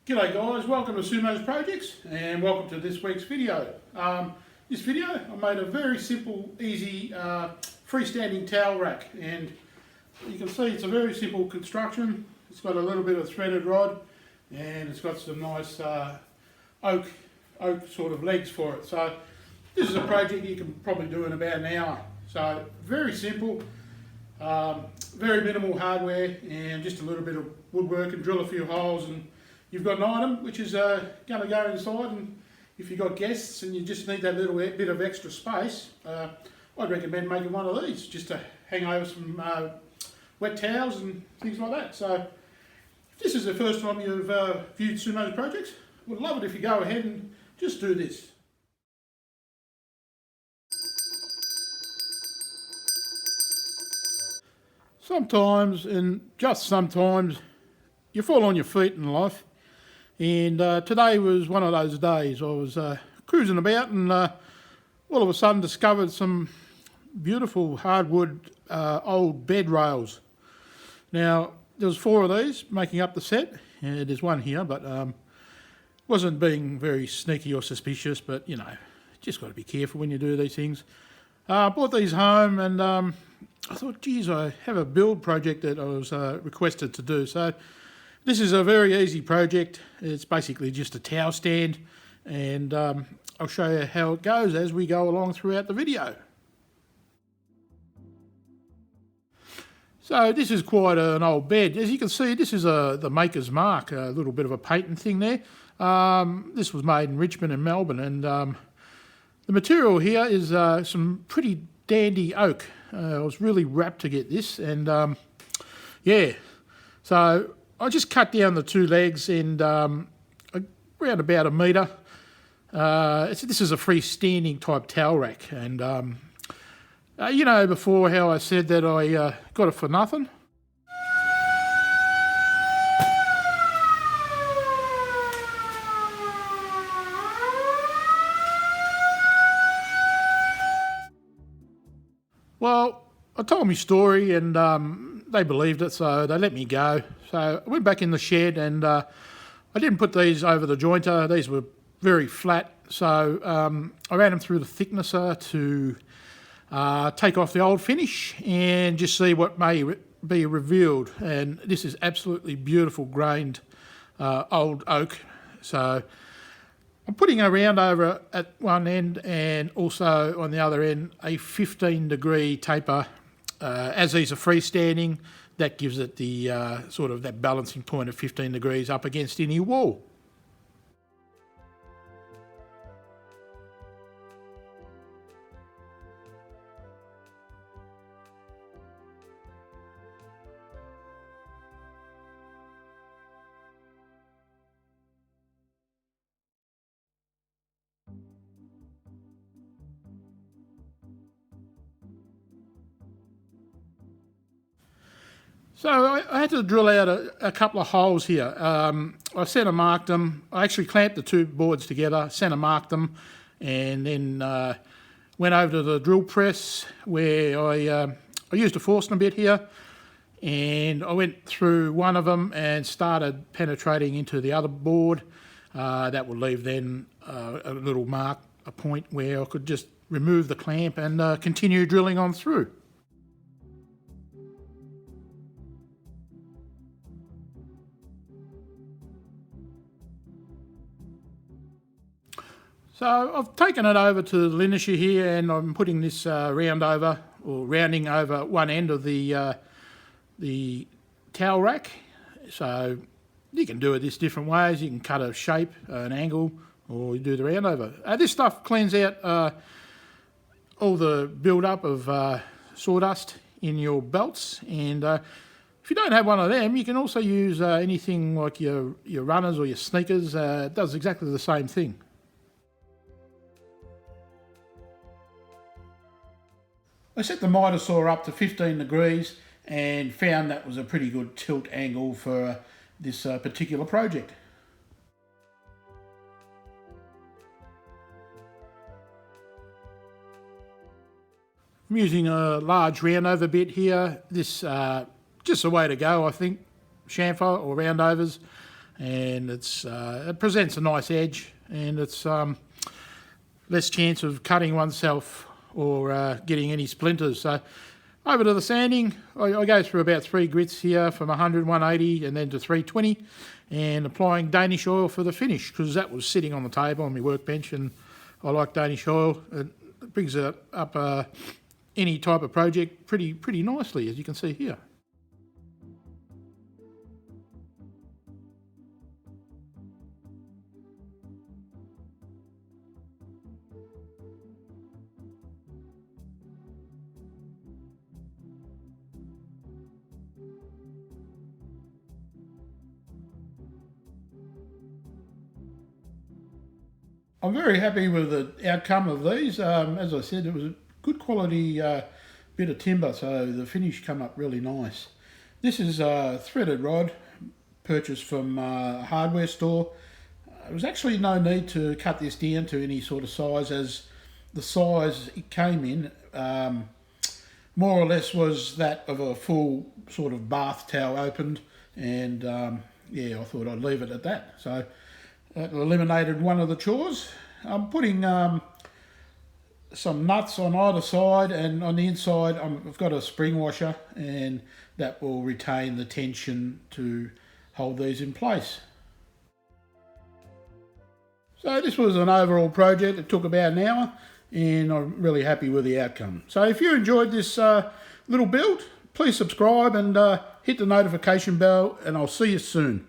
G'day guys, welcome to Sumo's Projects and welcome to this week's video. This video I made a very simple, easy freestanding towel rack, and you can see it's a very simple construction. It's got a little bit of threaded rod and it's got some nice oak sort of legs for it. So this is a project you can probably do in about an hour. So very simple, very minimal hardware and just a little bit of woodwork and drill a few holes, and you've got an item which is going to go inside. And if you've got guests and you just need that little bit of extra space, I'd recommend making one of these just to hang over some wet towels and things like that. So if this is the first time you've viewed Sumo's Projects, I would love it if you go ahead and just do this. Sometimes, and just sometimes, you fall on your feet in life. And today was one of those days. I was cruising about and all of a sudden discovered some beautiful hardwood old bed rails. Now, there was 4 of these making up the set. There's one here, but wasn't being very sneaky or suspicious, but you know, just got to be careful when you do these things. Brought these home and I thought, geez, I have a build project that I was requested to do. So this is a very easy project. It's basically just a towel stand, and I'll show you how it goes as we go along throughout the video. So this is quite an old bed. As you can see, this is the maker's mark, a little bit of a patent thing there. This was made in Richmond and Melbourne, and the material here is some pretty dandy oak. I was really rapt to get this, and yeah, so I just cut down the 2 legs and around about 1 metre. This is a freestanding type towel rack, and you know before how I said that I got it for nothing? Well, I told my story and they believed it, so they let me go. So I went back in the shed and I didn't put these over the jointer. These were very flat, so I ran them through the thicknesser to take off the old finish and just see what may be revealed. And this is absolutely beautiful grained old oak. So I'm putting a round over at one end and also on the other end a 15-degree taper. As these are freestanding, that gives it the sort of that balancing point of 15 degrees up against any wall. So I had to drill out a couple of holes here. I centre marked them. I actually clamped the 2 boards together, centre marked them, and then went over to the drill press where I used a Forstner bit here, and I went through one of them and started penetrating into the other board. That will leave then a little mark, a point where I could just remove the clamp and continue drilling on through. So I've taken it over to the linisher here, and I'm putting this rounding over one end of the towel rack. So you can do it this different ways. You can cut a shape, an angle, or you do the round over. This stuff cleans out all the build-up of sawdust in your belts, and if you don't have one of them, you can also use anything like your runners or your sneakers. It does exactly the same thing. I set the miter saw up to 15 degrees and found that was a pretty good tilt angle for this particular project. I'm using a large round over bit here. This just the way to go, I think. Chamfer or roundovers. and it presents a nice edge, and it's less chance of cutting oneself or getting any splinters. So over to the sanding, I go through about 3 grits here from 100, 180 and then to 320, and applying Danish oil for the finish, because that was sitting on the table on my workbench, and I like Danish oil. It brings it up any type of project pretty nicely, as you can see here. I'm very happy with the outcome of these. As I said, it was a good quality bit of timber, so the finish come up really nice. This is a threaded rod purchased from a hardware store. There was actually no need to cut this down to any sort of size, as the size it came in more or less was that of a full sort of bath towel opened, and yeah, I thought I'd leave it at that. So that eliminated one of the chores. I'm putting some nuts on either side, and on the inside I've got a spring washer, and that will retain the tension to hold these in place. So this was an overall project. It took about an hour, and I'm really happy with the outcome. So if you enjoyed this little build, please subscribe and hit the notification bell, and I'll see you soon.